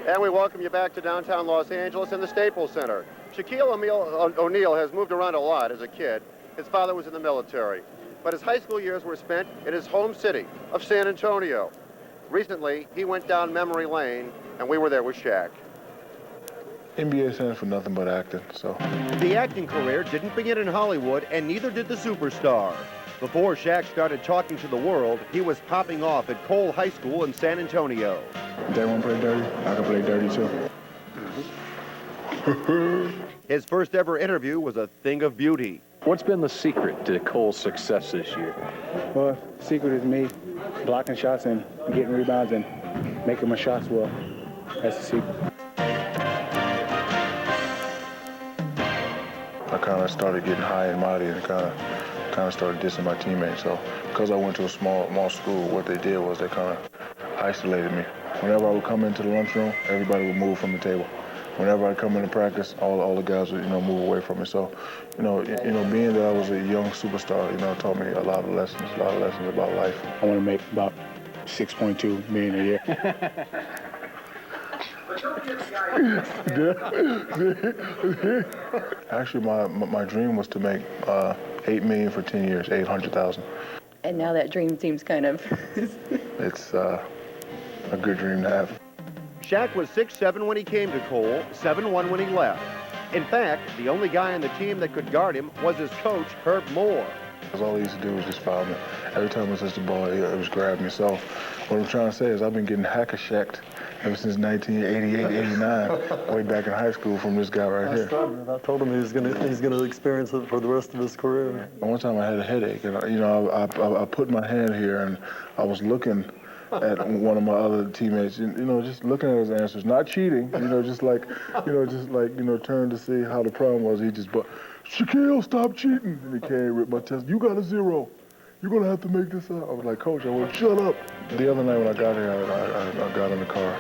And we welcome you back to downtown Los Angeles in the Staples Center. Shaquille O'Neal has moved around a lot as a kid. His father was in the military. But his high school years were spent in his home city of San Antonio. Recently, he went down memory lane, and we were there with Shaq. NBA stands for nothing but acting, so. The acting career didn't begin in Hollywood, and neither did the superstar. Before Shaq started talking to the world, he was popping off at Cole High School in San Antonio. They want to play dirty, I can play dirty too. His first ever interview was a thing of beauty. What's been the secret to Cole's success this year? Well, the secret is me blocking shots and getting rebounds and making my shots well. That's the secret. I kind of started getting high and mighty and kind of started dissing my teammates. So because I went to a small school, what they did was they kind of isolated me. Whenever I would come into the lunchroom, everybody would move from the table. Whenever I come into practice, all the guys would, move away from me. So, being that I was a young superstar, taught me a lot of lessons about life. I want to make about $6.2 million a year. Actually, my dream was to make $8 million for 10 years, $800,000. And now that dream seems kind of... It's a good dream to have. Shaq was 6'7" when he came to Cole, 7'1" when he left. In fact, the only guy on the team that could guard him was his coach, Herb Moore. All he used to do was just foul me. Every time I touched the ball, it was grab me. So what I'm trying to say is I've been getting hacker-shacked ever since 1988, 89, way back in high school from this guy right here. I told him he's gonna experience it for the rest of his career. One time I had a headache, and I put my hand here, and I was looking at one of my other teammates, and just looking at his answers, not cheating, just like trying to see how the problem was. He just, Shaquille, stop cheating, and he came with my test. You got a 0. You're gonna have to make this up. I was like, Coach, I went, shut up. The other night when I got here, I got in the car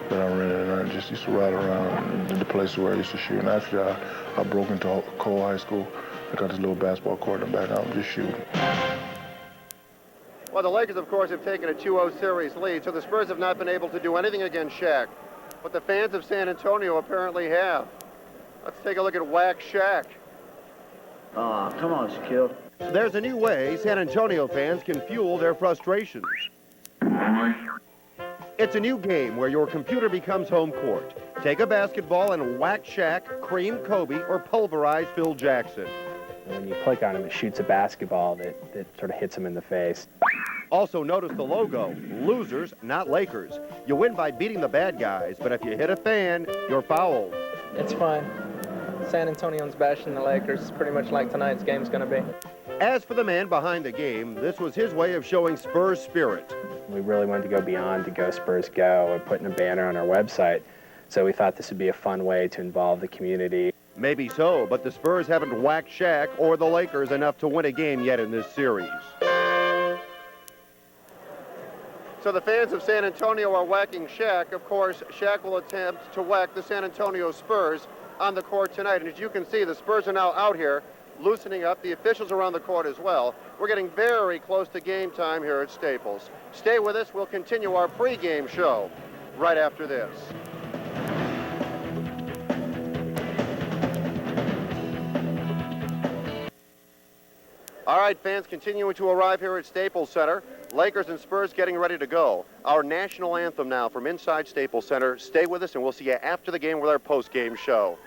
that I rented, and I just used to ride around the place where I used to shoot. And actually, I broke into Cole High School. I got this little basketball court in the back. I'm just shooting. Well, the Lakers, of course, have taken a 2-0 series lead, so the Spurs have not been able to do anything against Shaq. But the fans of San Antonio apparently have. Let's take a look at Whack Shaq. Aw, come on, Shaquille. There's a new way San Antonio fans can fuel their frustrations. It's a new game where your computer becomes home court. Take a basketball and whack Shaq, cream Kobe, or pulverize Phil Jackson. When you click on him, it shoots a basketball that sort of hits him in the face. Also notice the logo, losers, not Lakers. You win by beating the bad guys, but if you hit a fan, you're fouled. It's fine. San Antonio's bashing the Lakers, pretty much like tonight's game's going to be. As for the man behind the game, this was his way of showing Spurs spirit. We really wanted to go beyond to Go Spurs Go and putting a banner on our website. So we thought this would be a fun way to involve the community. Maybe so, but the Spurs haven't whacked Shaq or the Lakers enough to win a game yet in this series. So the fans of San Antonio are whacking Shaq. Of course, Shaq will attempt to whack the San Antonio Spurs on the court tonight. And as you can see, the Spurs are now out here loosening up. The officials are on the court as well. We're getting very close to game time here at Staples. Stay with us. We'll continue our pregame show right after this. All right, fans continuing to arrive here at Staples Center. Lakers and Spurs getting ready to go. Our national anthem now from inside Staples Center. Stay with us, and we'll see you after the game with our post-game show.